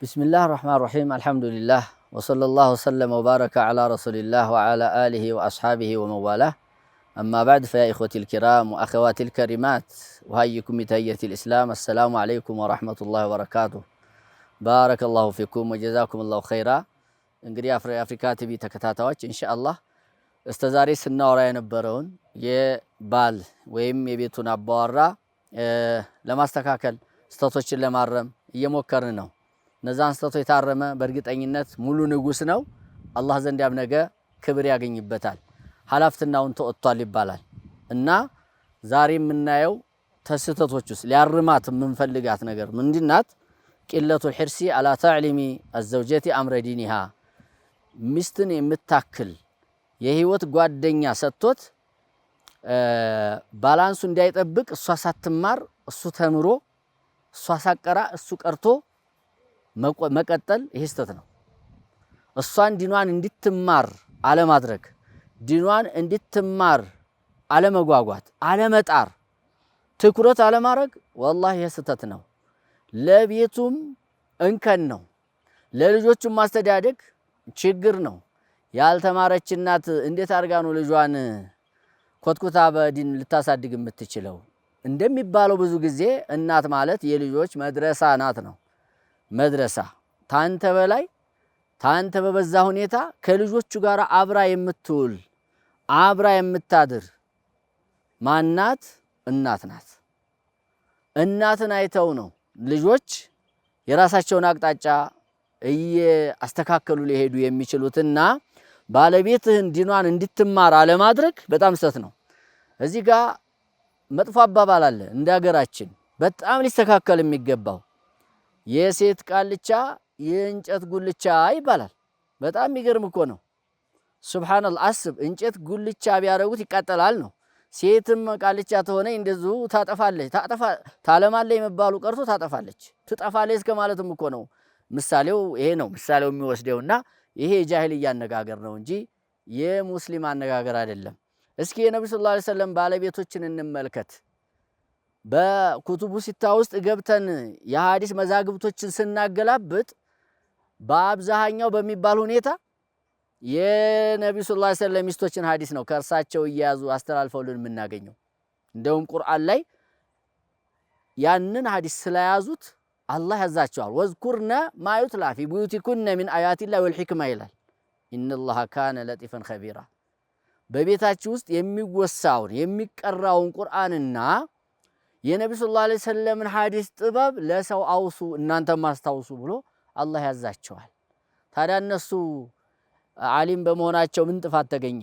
بسم الله الرحمن الرحيم الحمد لله وصلى الله وسلم وبارك على رسول الله وعلى آله وأصحابه ومن والاه أما بعد فيا إخوتي الكرام وأخواتي الكريمات أحييكم بتحية الإسلام السلام عليكم ورحمة الله وبركاته بارك الله فيكم وجزاكم الله خيرا እንግዲህ የአፍሪካ ቲቪ ተከታታዮች ኢንሻአላህ እስተዛሬ ስናወራ የነበረውን የባል ወይም የቤቱን አባወራ ለማስተካከል ስተቶችን ለማረም እየሞከርን ነው። እነዛን ስተቶች የታረመ በእርግጠኝነት ሙሉ ንጉስ ነው። አላህ ዘንድ ያም ነገ ክብር ያገኝበታል፣ ሐላፍትናውን ተወጥቷል ይባላል። እና ዛሬ የምናየው ተስተቶች ውስጥ ሊያርማት የምንፈልጋት ነገር ምንድናት? ቂለቱል ሒርሲ አላ ተዕሊሚ አዘውጀቲ አምረ ዲኒሃ ሚስትን የምታክል የህይወት ጓደኛ ሰጥቶት ባላንሱ እንዳይጠብቅ እሷ ሳትማር እሱ ተምሮ እሷ ሳቀራ እሱ ቀርቶ መቀጠል ይሄ ስተት ነው። እሷን ዲኗን እንድትማር አለማድረግ፣ ዲኗን እንድትማር አለመጓጓት፣ አለመጣር፣ ትኩረት አለማድረግ ወላሂ ይሄ ስተት ነው። ለቤቱም እንከን ነው፣ ለልጆቹም ማስተዳደግ ችግር ነው። ያልተማረች እናት እንዴት አድርጋ ነው ልጇን ኮትኩታ በዲን ልታሳድግ የምትችለው? እንደሚባለው ብዙ ጊዜ እናት ማለት የልጆች መድረሳ ናት ነው። መድረሳ ታንተ በላይ ታንተ በበዛ ሁኔታ ከልጆቹ ጋር አብራ የምትውል አብራ የምታድር ማናት? እናት ናት። እናትን አይተው ነው ልጆች የራሳቸውን አቅጣጫ እያስተካከሉ ሊሄዱ የሚችሉትና ባለቤትህን ዲኗን እንድትማር አለማድረግ በጣም ስተት ነው። እዚህ ጋር መጥፎ አባባል አለ እንደ ሀገራችን በጣም ሊስተካከል የሚገባው የሴት ቃልቻ የእንጨት ጉልቻ ይባላል። በጣም የሚገርም እኮ ነው። ሱብሃንአላህ አስብ፣ እንጨት ጉልቻ ቢያደርጉት ይቃጠላል ነው። ሴትም ቃልቻ ተሆነ እንደዚሁ ታጠፋለች፣ ታለማለች መባሉ ቀርቶ ታጠፋለች፣ ትጠፋለች እስከ ማለትም እኮ ነው። ምሳሌው ይሄ ነው። ምሳሌው የሚወስደውና ይሄ የጃሂልያ አነጋገር ነው እንጂ የሙስሊም አነጋገር አይደለም። እስኪ የነብዩ ሰለላሁ ዐለይሂ ወሰለም ባለቤቶችን እንመልከት። በኩቱቡ ሲታ ውስጥ ገብተን የሐዲስ መዛግብቶችን ስናገላብጥ በአብዛኛው በሚባል ሁኔታ የነብዩ ሰለላሁ ዐለይሂ ወሰለም ሚስቶችን ሐዲስ ነው ከእርሳቸው እያያዙ አስተላልፈውልን የምናገኘው። እንደውም ቁርአን ላይ ያንን ሐዲስ ስለያዙት አላህ ያዛቸዋል። ወዝኩርነ ማ ዩትላ ፊ ቡዩቲኩነ ሚን አያቲላሂ ወልሂክማ ይላል። ኢነላሃ ካነ ለጢፈን ኸቢራ። በቤታችሁ ውስጥ የሚወሳውን የሚቀራውን ቁርአንና የነብዩ ሰለላሁ ዐለይሂ ወሰለምን ሐዲስ ጥበብ ለሰው አውሱ እናንተም አስታውሱ ብሎ አላህ ያዛቸዋል። ታዲያ እነሱ ዓሊም በመሆናቸው ምን ጥፋት ተገኘ?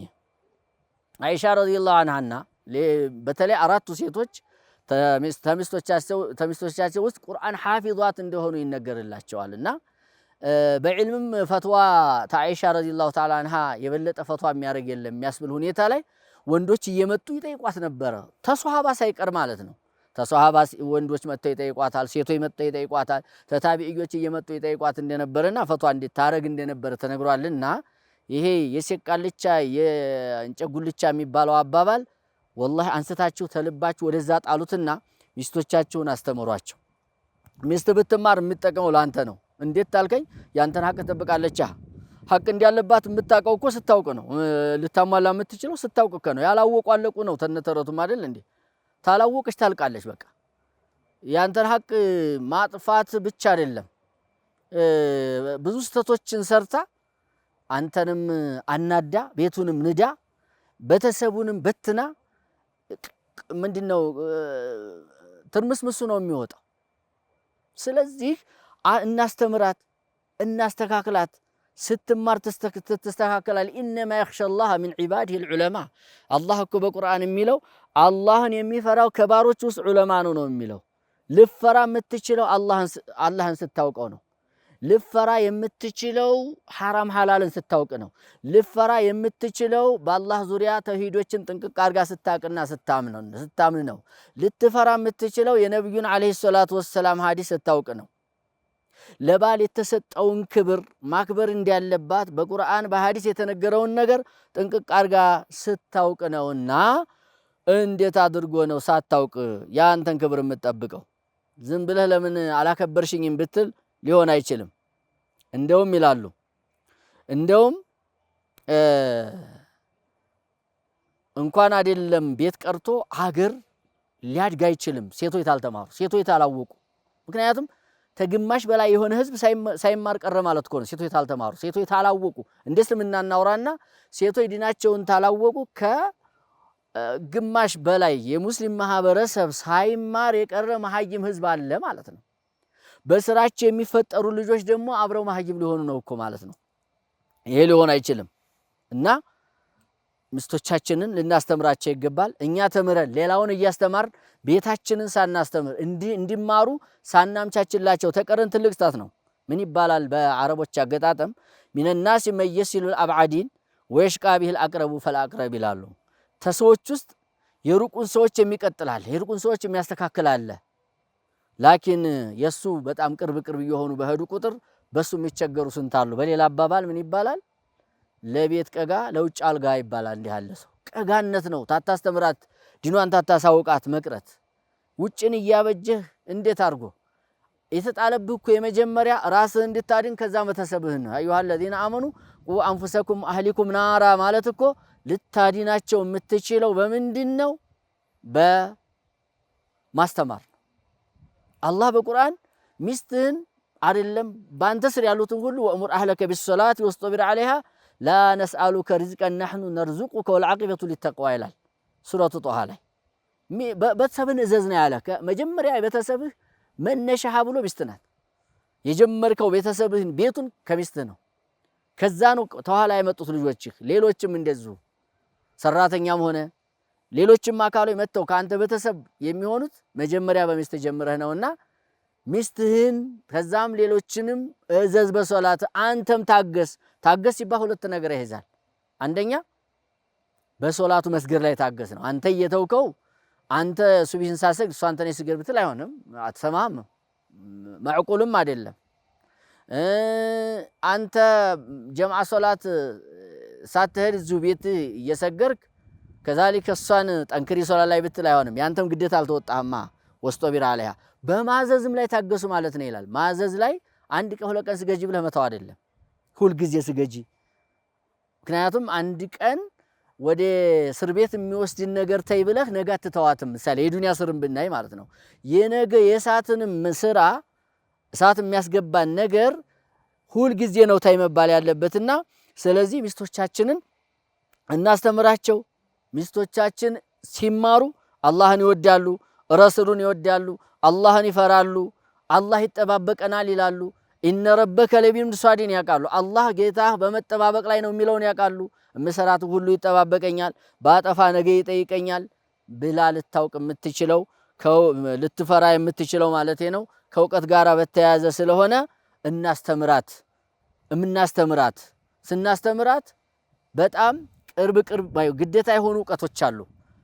አይሻ ረዲየላሁ ዐንሃና በተለይ አራቱ ሴቶች ተሚስቶቻቸው ውስጥ ቁርአን ሐፊዟት እንደሆኑ ይነገርላቸዋልና በዕልምም ፈትዋ ተአይሻ ረዲየላሁ ተዓላ ዐንሃ የበለጠ ፈትዋ የሚያደርግ የለም የሚያስብል ሁኔታ ላይ ወንዶች እየመጡ ይጠይቋት ነበረ። ተሷሃባ ሳይቀር ማለት ነው። ተሷሃባ ወንዶች መጥተው ይጠይቋታል፣ ሴቶች መጥተው ይጠይቋታል፣ ተታቢዒዎች እየመጡ ይጠይቋት እንደነበረና ፈትዋ እንድታረግ እንደነበረ ተነግሯልና ይሄ የሴት ቃልቻ የእንጨት ጉልቻ የሚባለው አባባል ወላሂ አንስታችሁ ተልባችሁ ወደዛ ጣሉትና ሚስቶቻችሁን አስተምሯቸው። ሚስት ብትማር የምትጠቀመው ላንተ ነው። እንዴት ታልከኝ? ያንተን ሐቅ ትጠብቃለች። ሐቅ እንዲያለባት የምታውቀው እኮ ስታውቅ ነው። ልታሟላ የምትችለው ስታውቅ እኮ ነው። ያላወቁ አለቁ ነው ተነተረቱም አይደል እንዴ? ታላወቀች ታልቃለች። በቃ ያንተን ሐቅ ማጥፋት ብቻ አይደለም ብዙ ስተቶችን ሰርታ አንተንም አናዳ ቤቱንም ንዳ ቤተሰቡንም በትና ምንድነው ትርምስምሱ ነው የሚወጣው። ስለዚህ እናስተምራት፣ እናስተካክላት። ስትማር ተስተካከላል። ኢነማ የኽሸላህ ሚን ዒባዲሂ ልዑለማ። አላህ እኮ በቁርአን የሚለው አላህን የሚፈራው ከባሮች ውስጥ ዑለማ ነው ነው የሚለው። ልፈራ የምትችለው አላህን ስታውቀው ነው። ልፈራ የምትችለው ሐራም ሐላልን ስታውቅ ነው። ልፈራ የምትችለው በአላህ ዙሪያ ተውሂዶችን ጥንቅቅ አድርጋ ስታቅና ስታምን ነው። ልትፈራ የምትችለው የነብዩን አለይሂ ሰላቱ ወሰላም ሐዲስ ስታውቅ ነው። ለባል የተሰጠውን ክብር ማክበር እንዲያለባት በቁርአን በሐዲስ የተነገረውን ነገር ጥንቅቅ አድርጋ ስታውቅ ነውና እንዴት አድርጎ ነው ሳታውቅ ያንተን ክብር የምትጠብቀው? ዝም ብለህ ለምን አላከበርሽኝም ብትል ሊሆን አይችልም። እንደውም ይላሉ እንደውም እንኳን አይደለም ቤት ቀርቶ ሀገር ሊያድግ አይችልም ሴቶች ታልተማሩ ሴቶች ታላወቁ። ምክንያቱም ተግማሽ በላይ የሆነ ህዝብ ሳይማር ቀረ ማለት እኮ ነው። ሴቶች ታልተማሩ ሴቶች ታላወቁ እንደ እስልምና እናውራና ሴቶች ዲናቸውን ታላወቁ ከግማሽ በላይ የሙስሊም ማህበረሰብ ሳይማር የቀረ መሀይም ህዝብ አለ ማለት ነው። በስራቸው የሚፈጠሩ ልጆች ደግሞ አብረው መሀይም ሊሆኑ ነው እኮ ማለት ነው። ይሄ ሊሆን አይችልም እና ሚስቶቻችንን ልናስተምራቸው ይገባል። እኛ ተምረን ሌላውን እያስተማርን ቤታችንን ሳናስተምር እንዲማሩ ሳናምቻችላቸው ተቀረን ትልቅ ስህተት ነው። ምን ይባላል በአረቦች አገጣጠም ሚነናስ መየሲሉ አልአብዓዲን ወይሽቃ ቢል አቅረቡ ፈላቅረብ ይላሉ። ተሰዎች ውስጥ የሩቁን ሰዎች የሚቀጥላል የሩቁን ሰዎች የሚያስተካክላል። ላኪን የሱ በጣም ቅርብ እየሆኑ በሄዱ ቁጥር በሱ የሚቸገሩ ስንት አሉ። በሌላ አባባል ምን ይባላል? ለቤት ቀጋ ለውጭ አልጋ ይባላል። እንዲህ ያለ ሰው ቀጋነት ነው። ታታስተምራት ዲኗን ታታሳውቃት መቅረት ውጭን እያበጀህ እንዴት አድርጎ የተጣለብህ እኮ የመጀመሪያ ራስህ እንድታድን ከዛ መተሰብህን አዩሃ الذين آمنوا قوا أنفسكم أهلكم نارا ማለት እኮ ልታድናቸው የምትችለው በምንድነው? በማስተማር አላህ በቁርአን ሚስትህን አይደለም ባንተ ስር ያሉትን ሁሉ ወእሙር አህለከ ቢሰላት ወስጠብር عليها لا نسألك رزقا نحن نرزقك والعاقبة للتقوى ይላል ሱረቱ ጧሃ ላይ። በተሰብን እዘዝ ነው ያለ። መጀመሪያ ቤተሰብህ መነሻህ ብሎ ሚስት ናት። የጀመርከው ቤተሰብህን ቤቱን ከሚስትህ ነው። ከዛ ነው ተኋላ የመጡት ልጆችህ። ሌሎችም እንደዚሁ ሰራተኛም ሆነ ሌሎችም አካሎች መተው ካንተ ቤተሰብ የሚሆኑት መጀመሪያ በሚስት ጀምረህ ነውና ሚስትህን ከዛም ሌሎችንም እዘዝ በሶላት አንተም ታገስ ሲባል ሁለት ነገር ይይዛል። አንደኛ በሶላቱ መስገድ ላይ ታገስ ነው። አንተ እየተውከው አንተ ሱብሂን ሳሰግ እሷ አንተ ነህ ስገድ ብትል አይሆንም፣ አትሰማም፣ ማዕቁልም አይደለም። አንተ ጀማዓ ሶላት ሳትሄድ እዚሁ ቤት እየሰገርክ ከዛሊከ እሷን ጠንክሪ ሶላት ላይ ብትል አይሆንም፣ ያንተም ግዴታ አልተወጣህማ። ወስጦቢር አለያ በማዘዝም ላይ ታገሱ ማለት ነው ይላል። ማዘዝ ላይ አንድ ቀን ሁለት ቀን ስገጂ ብለህ መተው አይደለም፣ ሁል ጊዜ ስገጂ። ምክንያቱም አንድ ቀን ወደ እስር ቤት የሚወስድን ነገር ተይ ብለህ ነገ አትተዋትም። ምሳሌ የዱንያ ስርን ብናይ ማለት ነው የነገ የእሳትንም ስራ እሳት የሚያስገባን ነገር ሁል ጊዜ ነው ታይ መባል ያለበትና ስለዚህ ሚስቶቻችንን እናስተምራቸው። ሚስቶቻችን ሲማሩ አላህን ይወዳሉ፣ ረሱሉን ይወዳሉ፣ አላህን ይፈራሉ፣ አላህ ይጠባበቀናል ይላሉ። ኢነ ረበከ ለቢልሙርሳዲን ያውቃሉ። አላህ ጌታህ በመጠባበቅ ላይ ነው የሚለውን ያውቃሉ። እምሰራት ሁሉ ይጠባበቀኛል፣ ባጠፋ ነገ ይጠይቀኛል ብላ ልታውቅ የምትችለው ልትፈራ የምትችለው ማለት ነው ከእውቀት ጋር በተያያዘ ስለሆነ እናስተምራት። ስናስተምራት በጣም ቅርብ ግዴታ የሆኑ እውቀቶች አሉ።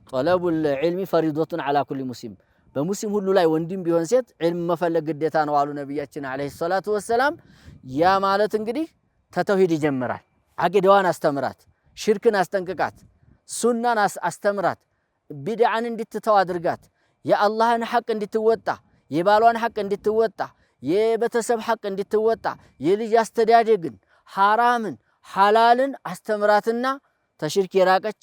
ጠለቡል ዒልሚ ፈሪዶቱን ዐላ ኩሊ ሙስሊም፣ በሙስሊም ሁሉ ላይ ወንድም ቢሆን ሴት ዒልም መፈለግ ግዴታ ነው አሉ ነብያችን አለይሂ ሰላቱ ወሰላም። ያ ማለት እንግዲህ ተተውሂድ ይጀምራል። አቂዳዋን አስተምራት፣ ሽርክን አስጠንቅቃት፣ ሱናን አስተምራት፣ ቢድዓን እንድትተው አድርጋት፣ የአላህን ሐቅ እንድትወጣ፣ የባሏን ሐቅ እንድትወጣ፣ የቤተሰብ ሐቅ እንድትወጣ፣ የልጅ አስተዳደግን ሐራምን ሐላልን አስተምራትና ተሽርክ የራቀች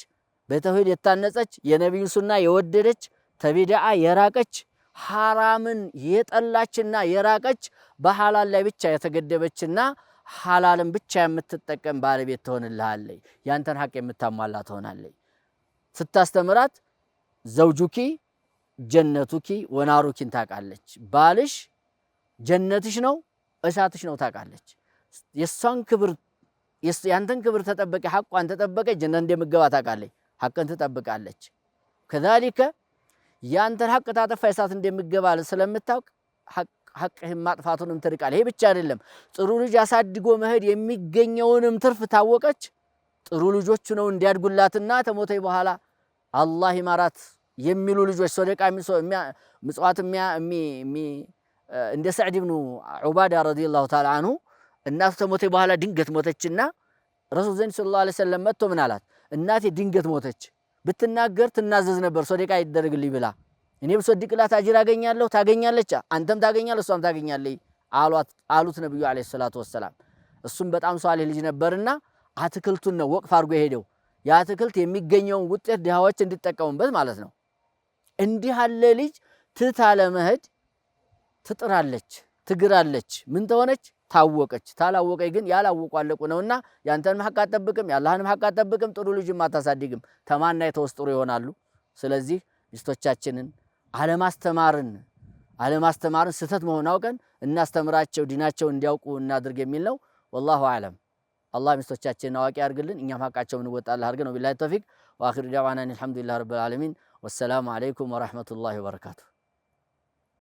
በተውሂድ የታነጸች የነብዩ ሱና የወደደች ተቢድዓ የራቀች ሐራምን የጠላችና የራቀች በሐላል ላይ ብቻ የተገደበችና ሐላልን ብቻ የምትጠቀም ባለቤት ትሆንልሃለች። ያንተን ሐቅ የምታሟላ ትሆናለች። ስታስተምራት ዘውጁኪ ጀነቱኪ ወናሩኪን ታውቃለች። ባልሽ ጀነትሽ ነው እሳትሽ ነው ታውቃለች። የሷን ክብር ያንተን ክብር ተጠበቀ ሐቋን ተጠበቀ ጀነት እንደምትገባ ታውቃለች። ሐቅን ትጠብቃለች። ከዛሊከ ያንተን ሐቅ ታጠፋ እሳት እንደምትገባ ስለምታውቅ ሐቅህን ማጥፋቱንም ትርቃለች። ይሄ ብቻ አይደለም፣ ጥሩ ልጅ አሳድጎ መሄድ የሚገኘውንም ትርፍ ታወቀች። ጥሩ ልጆች ነው እንዲያድጉላትና ተሞተይ በኋላ አላህ ይማራት የሚሉ ልጆች ሰደቃ ምጽዋት እንደ ሰዕድ ኢብኑ ዑባዳ ረዲየላሁ ተዓላ አንሁ እናቱ ተሞተይ በኋላ ድንገት ሞተችና ረሱል ዘንድ ሰለላሁ ዐለይሂ ወሰለም መጥቶ ምን አላት? እናቴ ድንገት ሞተች፣ ብትናገር ትናዘዝ ነበር ሰደቃ ይደረግልኝ ብላ፣ እኔ ብሰድቅላት አጅር አገኛለሁ፣ ታገኛለች፣ አንተም ታገኛለህ፣ እሷም ታገኛለች አሉት ነብዩ ዐለይሂ ሰላቱ ወሰላም። እሱም በጣም ሷሊህ ልጅ ነበርና አትክልቱን ነው ወቅፍ አድርጎ የሄደው። የአትክልት የሚገኘውን ውጤት ድሃዎች እንዲጠቀሙበት ማለት ነው። እንዲህ ያለ ልጅ ትታ ለመሄድ ትጥራለች፣ ትግራለች። ምን ተሆነች? ታወቀች። ታላወቀች ግን ያላወቁ አለቁ ነውና ያንተንም ሐቅ አትጠብቅም፣ ያላህንም ሐቅ አትጠብቅም፣ ጥሩ ልጅም አታሳድግም። ተማና የተወስጥሩ ይሆናሉ። ስለዚህ ሚስቶቻችንን አለማስተማርን ስህተት መሆን አውቀን እናስተምራቸው፣ ዲናቸው እንዲያውቁ እናድርግ የሚል ነው። ወላሁ አዕለም። አላህ ሚስቶቻችንን አዋቂ ያድርግልን፣ እኛም ሐቃቸውን እንወጣለን አድርገን። ወቢላሂ ተውፊቅ ወአኺሩ ዳዕዋና አልሐምዱሊላሂ ረቢል ዓለሚን። ወሰላሙ አለይኩም ወረሕመቱላሂ ወበረካቱሁ።